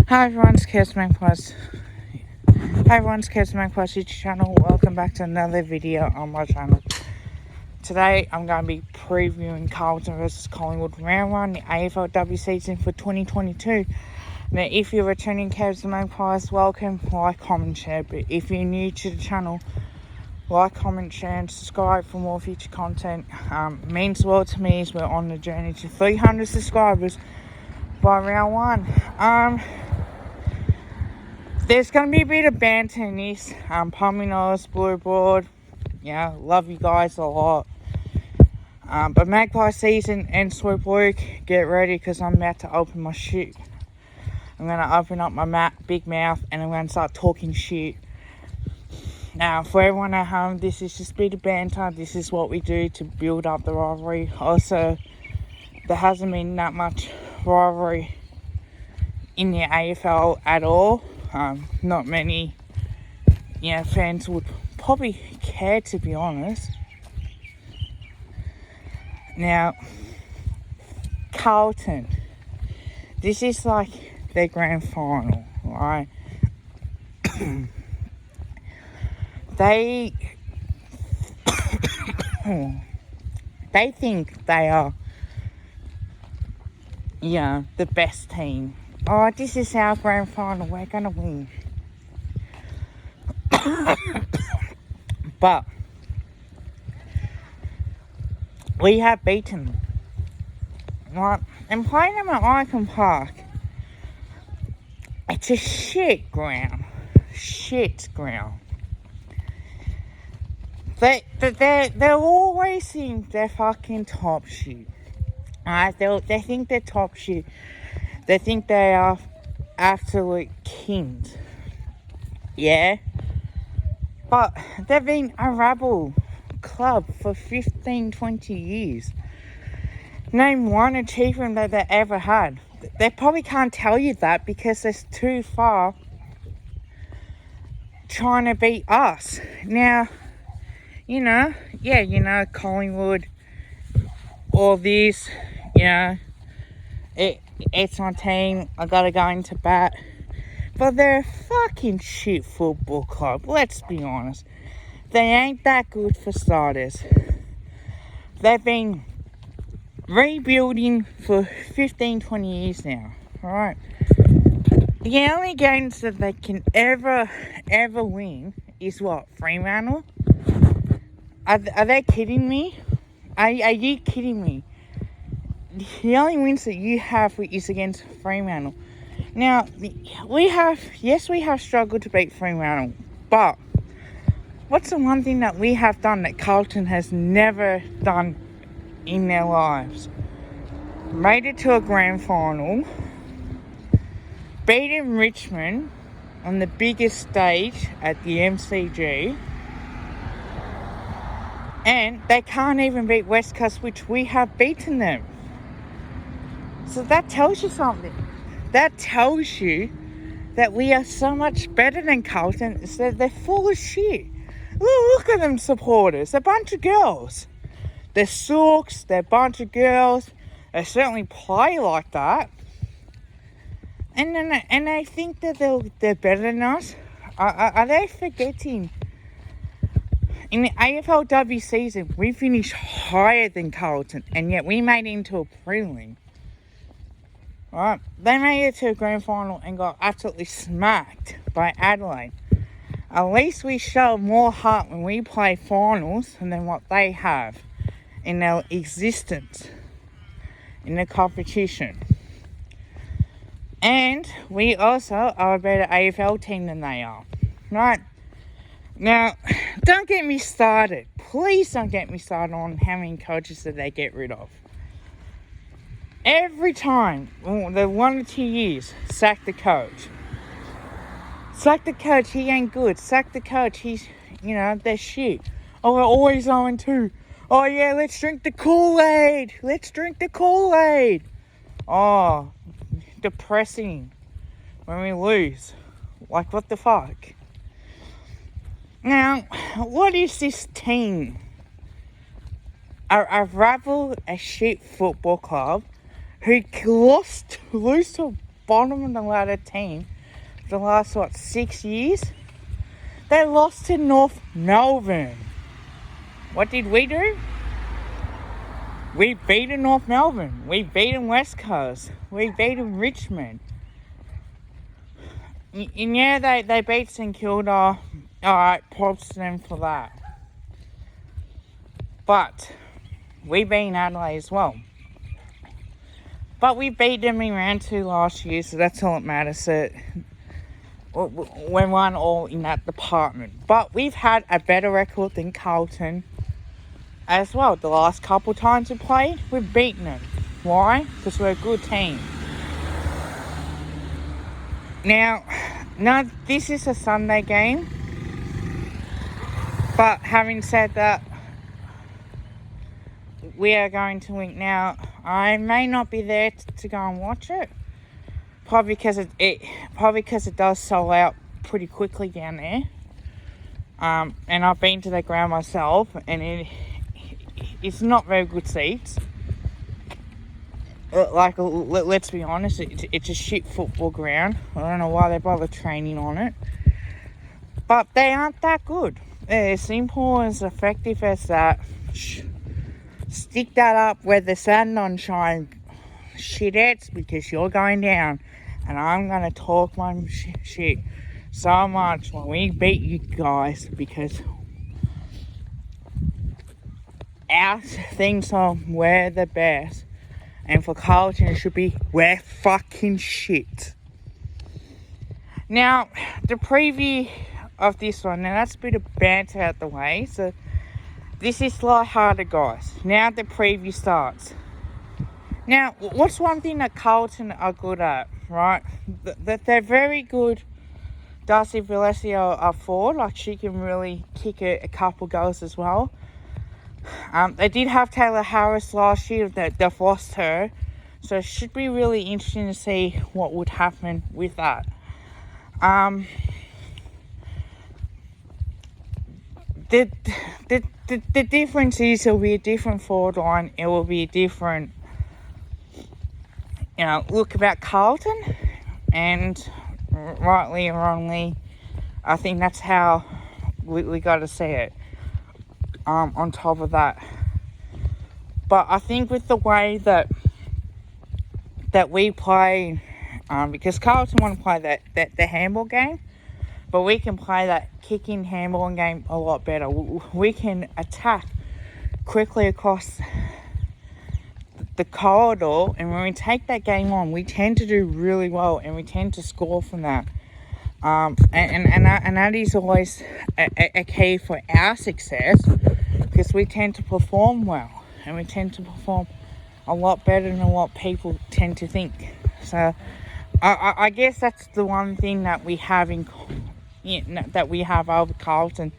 Hi everyone, it's Kids Magpies. Hi everyone, it's Kids Magpies YouTube channel. Welcome back to another video on my channel. Today I'm going to be previewing Carlton versus Collingwood round 1, the AFLW season for 2022. Now if you're returning Kids Magpies, welcome, like, comment, share. But if you're new to the channel, like, comment, share and subscribe for more future content. Means a lot to me as we're on the journey to 300 subscribers by round 1. There's going to be a bit of banter in this. Puminos, Blue Board. Yeah, love you guys a lot. But Magpie season and Sweep Luke, get ready because I'm about to open my shit. I'm going to open up my big mouth and I'm going to start talking shit. Now, for everyone at home, this is just a bit of banter. This is what we do to build up the rivalry. Also, there hasn't been that much rivalry in the AFL at all. Not many, fans would probably care, to be honest. Now, Carlton, this is like their grand final, right? They think they are, the best team. Oh, this is our grand final, we're gonna win. But we have beaten them, right? And playing them at Icon Park, it's a shit ground. They're always in their fucking top shit. Alright, they think they're top shit. They think they are absolute kings. Yeah? But they've been a rebel club for 15, 20 years. Name one achievement that they ever had. They probably can't tell you that because it's too far trying to beat us. Now, Collingwood, all this, it's my team, I gotta go into bat. But they're a fucking shit football club, let's be honest. They ain't that good for starters. They've been rebuilding for 15, 20 years now, alright? The only games that they can ever win is what, Fremantle? Are they kidding me? Are you kidding me? The only wins that you have is against Fremantle. Now, we have struggled to beat Fremantle, but what's the one thing that we have done that Carlton has never done in their lives? Made it to a grand final, beaten Richmond on the biggest stage at the MCG, and they can't even beat West Coast, which we have beaten them. So that tells you something. That tells you that we are so much better than Carlton. So they're full of shit. Look at them supporters. They're a bunch of girls. They're sooks. They're a bunch of girls. They certainly play like that. And they think that they're better than us. Are they forgetting? In the AFLW season, we finished higher than Carlton, and yet we made it into a prelim. Right? They made it to a grand final and got absolutely smacked by Adelaide. At least we show more heart when we play finals than what they have in their existence in the competition. And we also are a better AFL team than they are. Right? Now, don't get me started. Please don't get me started on how many coaches that they get rid of. Every time, the 1 or 2 years, sack the coach. Sack the coach, he ain't good. Sack the coach, he's, they're shit. Oh, we're always 0-2. Oh, yeah, let's drink the Kool-Aid. Oh, depressing when we lose. Like, what the fuck? Now, what is this team? A shit football club who lose to bottom of the ladder team the last, 6 years. They lost to North Melbourne. What did we do? We beat North Melbourne. We beat West Coast. We beat Richmond. And yeah, they beat St Kilda. Alright, props to them for that. But we beat Adelaide as well. But we beat them in round 2 last year, so that's all that matters. So we won all in that department. But we've had a better record than Carlton as well. The last couple times we played, we've beaten them. Why? Because we're a good team. Now, this is a Sunday game. But having said that, we are going to win. Now, I may not be there to go and watch it. Probably because it does sell out pretty quickly down there. And I've been to the ground myself, and it's not very good seats. Let's be honest, it's a shit football ground. I don't know why they bother training on it. But they aren't that good. They're simple and as effective as that. Stick that up where the sun don't shine, shitheads, because you're going down. And I'm going to talk my shit so much when we beat you guys, because our things are we're the best. And for Carlton, it should be we're fucking shit. Now, the preview of this one, now that's a bit of banter out the way. So this is light-hearted, guys. Now the preview starts. Now, what's one thing that Carlton are good at, right? That they're very good. Darcy Valesio are forward. Like, she can really kick a couple goals as well. They did have Taylor Harris last year. They've lost her. So it should be really interesting to see what would happen with that. The difference is it'll be a different forward line. It will be a different, look about Carlton. And rightly or wrongly, I think that's how we got to see it. On top of that. But I think with the way that we play, because Carlton want to play the handball game, but we can play that kicking handball game a lot better. We can attack quickly across the corridor, and when we take that game on, we tend to do really well, and we tend to score from that. And that is always a key for our success, because we tend to perform well, and we tend to perform a lot better than what people tend to think. So I guess that's the one thing that we have over Carlton.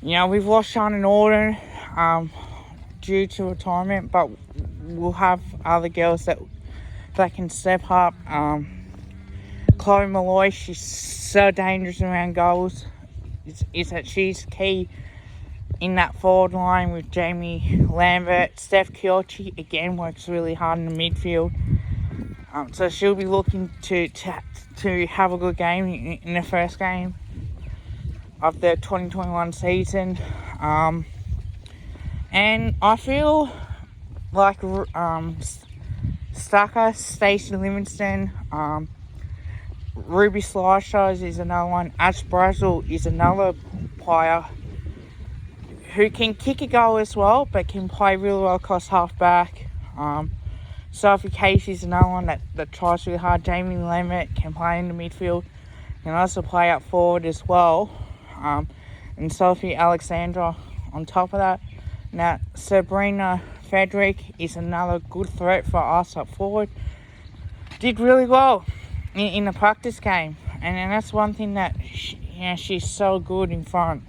We've lost Shannon Orton due to retirement, but we'll have other girls that can step up. Chloe Malloy, she's so dangerous around goals. Is that she's key in that forward line with Jamie Lambert. Steph Kiochi, again, works really hard in the midfield. So she'll be looking to have a good game in the first game of the 2021 season. And I feel like Stucker, Stacey Livingston, Ruby Slideshows is another one. Ash Brazel is another player who can kick a goal as well, but can play really well across half-back. Sophie Casey's another one that tries really hard. Jamie Lambert can play in the midfield, can also play up forward as well. And Sophie Alexandra on top of that. Now, Sabrina Frederick is another good threat for us up forward. Did really well in the practice game. And that's one thing that she's so good in front.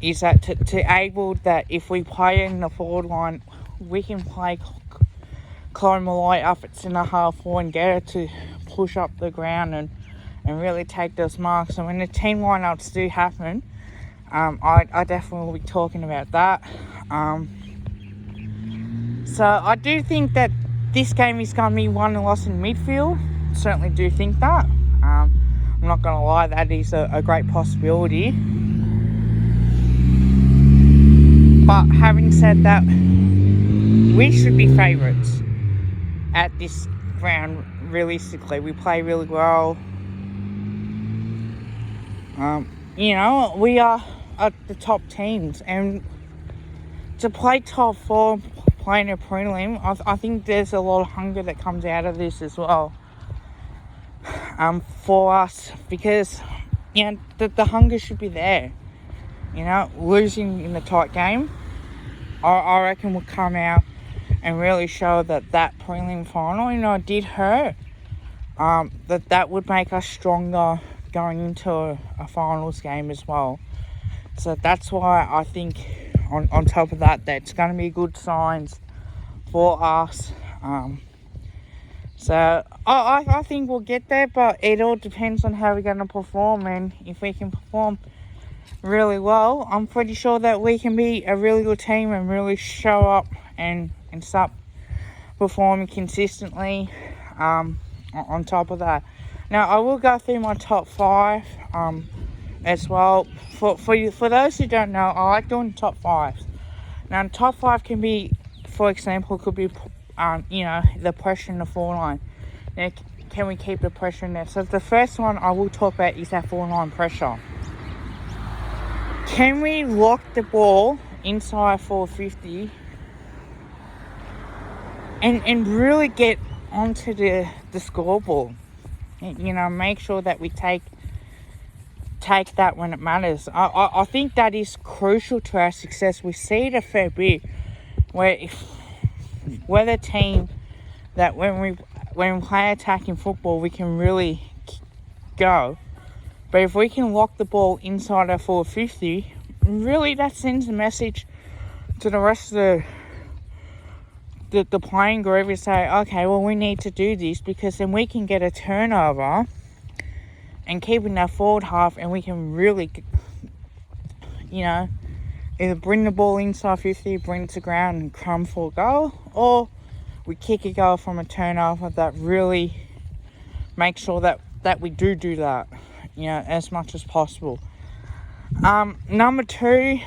Is that to able that if we play in the forward line, we can play Chloe Malloy up at centre half forward and get her to push up the ground and really take those marks. And when the team lineouts do happen, I definitely will be talking about that. So I do think that this game is going to be won and lost in midfield. certainly do think that. I'm not going to lie, that is a great possibility. But having said that, we should be favourites at this ground. Realistically, we play really well. We are at the top teams, and to play top 4, playing a prelim, I think there's a lot of hunger that comes out of this as well. For us, because the hunger should be there. Losing in the tight game, I reckon will come out and really show that prelim final, did hurt. That would make us stronger going into a finals game as well. So that's why I think on top of that's going to be good signs for us. So I think we'll get there, but it all depends on how we're going to perform. And if we can perform really well, I'm pretty sure that we can be a really good team and really show up and start performing consistently. On top of that, now I will go through my top 5 as well. For those who don't know, I like doing top 5s. Now top 5 can be, for example, could be the pressure in the forward line. Now, can we keep the pressure in there? So the first one I will talk about is that forward line pressure. Can we lock the ball inside 450 and really get onto the scoreboard? Make sure that we take that when it matters. I think that is crucial to our success. We see it a fair bit where if we're the team that when we play attacking football, we can really go. But if we can lock the ball inside our 450, really that sends a message to the rest of the playing group and say, okay, well, we need to do this, because then we can get a turnover and keep in our forward half, and we can really, either bring the ball inside 50, bring it to ground and come for a goal, or we kick a goal from a turnover that really makes sure that we do that, as much as possible. Number 2,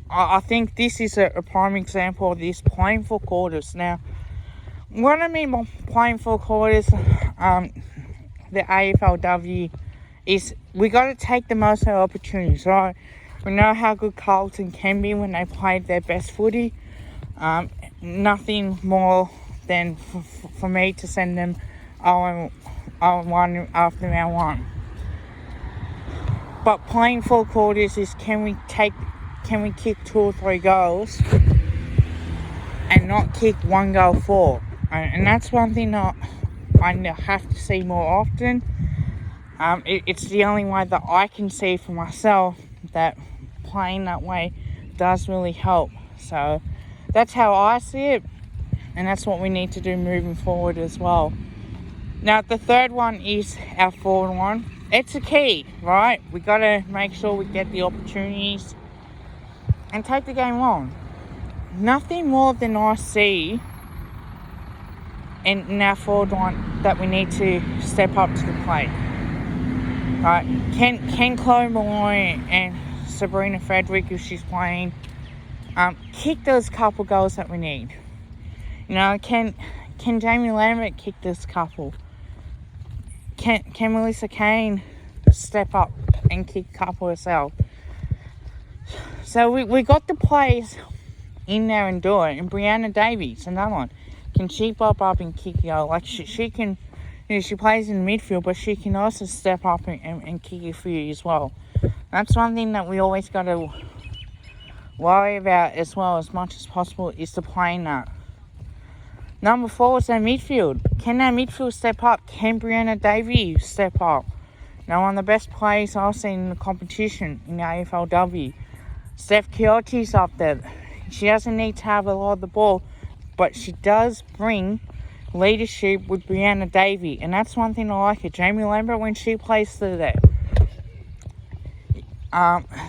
I think this is a prime example of this, playing for quarters. Now, what I mean by playing for quarters, the AFLW, is we got to take the most of our opportunities, right? We know how good Carlton can be when they played their best footy. Nothing more than for me to send them 0-1 after round 1. But playing for quarters is, can we kick 2 or 3 goals and not kick 1 goal for? And that's one thing that I have to see more often. It's the only way that I can see for myself that playing that way does really help. So that's how I see it, and that's what we need to do moving forward as well. Now, the third one is our forward line. It's a key, right? We got to make sure we get the opportunities and take the game on. Nothing more than I see in our forward line that we need to step up to the plate. Right? Can Chloe Malloy and Sabrina Frederick, if she's playing, kick those couple goals that we need? Can Jamie Lambert kick this couple? Can Melissa Kane step up and kick a couple herself? So we got the players in there and do it. And Brianna Davies, another one. Can she pop up and kick a goal? Like she can, she plays in the midfield, but she can also step up and kick a few as well. That's one thing that we always got to worry about as well, as much as possible, is to playing that. Number 4 is our midfield. Can our midfield step up? Can Brianna Davies step up? Now, one of the best players I've seen in the competition in the AFLW. Steph Chiotti's up there. She doesn't need to have a lot of the ball, but she does bring leadership with Brianna Davies, and that's one thing I like it. Jamie Lambert, when she plays through there.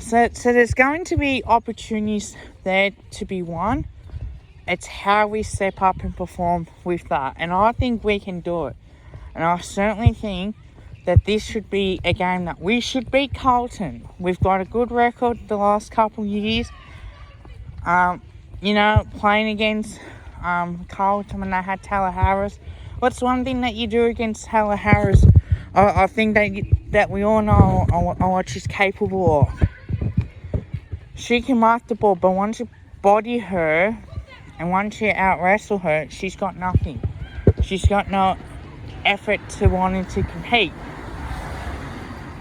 So there's going to be opportunities there to be won. It's how we step up and perform with that, and I think we can do it. And I certainly think that this should be a game that we should beat Carlton. We've got a good record the last couple of years. Playing against Carlton when they had Taylor Harris. What's one thing that you do against Taylor Harris? I think that we all know what she's capable of. She can mark the ball, but once you body her and once you out-wrestle her, she's got nothing. She's got no effort to wanting to compete.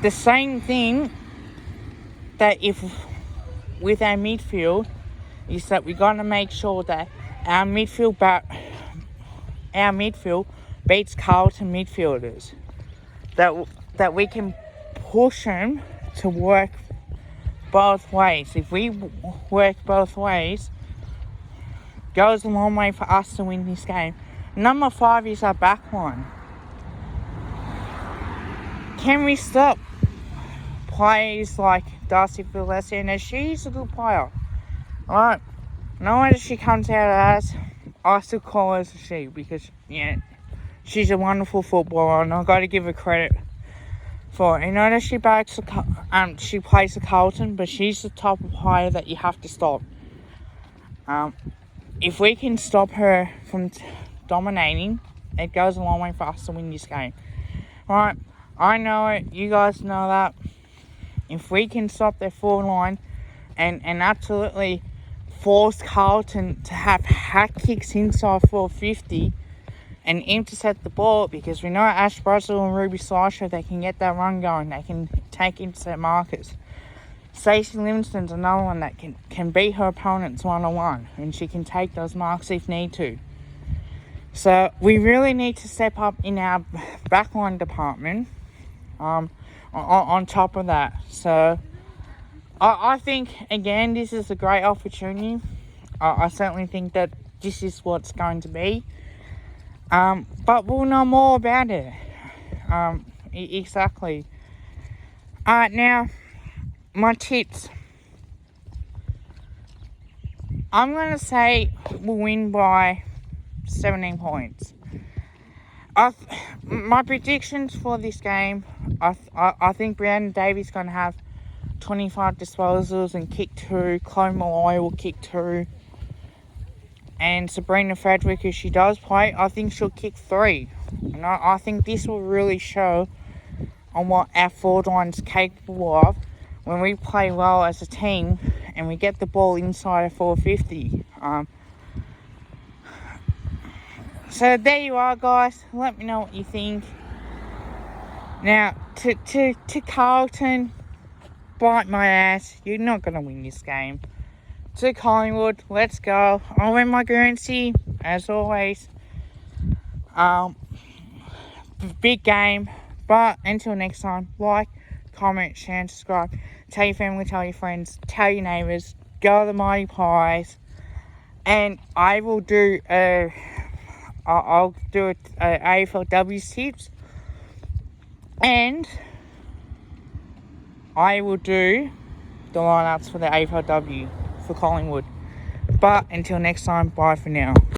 The same thing that if with our midfield is that we got to make sure that our midfield beats Carlton midfielders. That we can push them to work both ways. If we work both ways, goes a long way for us to win this game. Number 5 is our back line. Can we stop players like Darcy Valencia? She's a good player. Alright, no whether she comes out as, I still call her as a she because, she's a wonderful footballer and I've got to give her credit for it. You know that she plays for Carlton, but she's the type of player that you have to stop. If we can stop her from dominating, it goes a long way for us to win this game. Alright, I know it, you guys know that. If we can stop their forward line and absolutely force Carlton to have hack kicks inside 450 and intercept the ball, because we know Ash Brazil and Ruby Slasher, they can get that run going, they can take intercept markers. Stacey Livingston's another one that can beat her opponents one-on-one, and she can take those marks if need to. So we really need to step up in our backline department on top of that. So I think, again, this is a great opportunity. I certainly think that this is what's going to be. But we'll know more about it. Exactly. Now, my tips. I'm going to say we'll win by 17 points. My predictions for this game, I think Brianna Davies going to have 25 disposals and kick 2. Chloe Malloy will kick 2. And Sabrina Frederick, if she does play, I think she'll kick 3. And I think this will really show on what our forward line's capable of when we play well as a team and we get the ball inside of 450. So there you are, guys. Let me know what you think. Now, to Carlton, bite my ass. You're not going to win this game. To Collingwood, let's go. I'll win my Guernsey, as always. Big game. But until next time, like, comment, share, and subscribe. Tell your family, tell your friends, tell your neighbours. Go the Mighty Pies. And I will do I'll do AFLW tips. And I will do the lineups for the AFLW for Collingwood. But until next time, bye for now.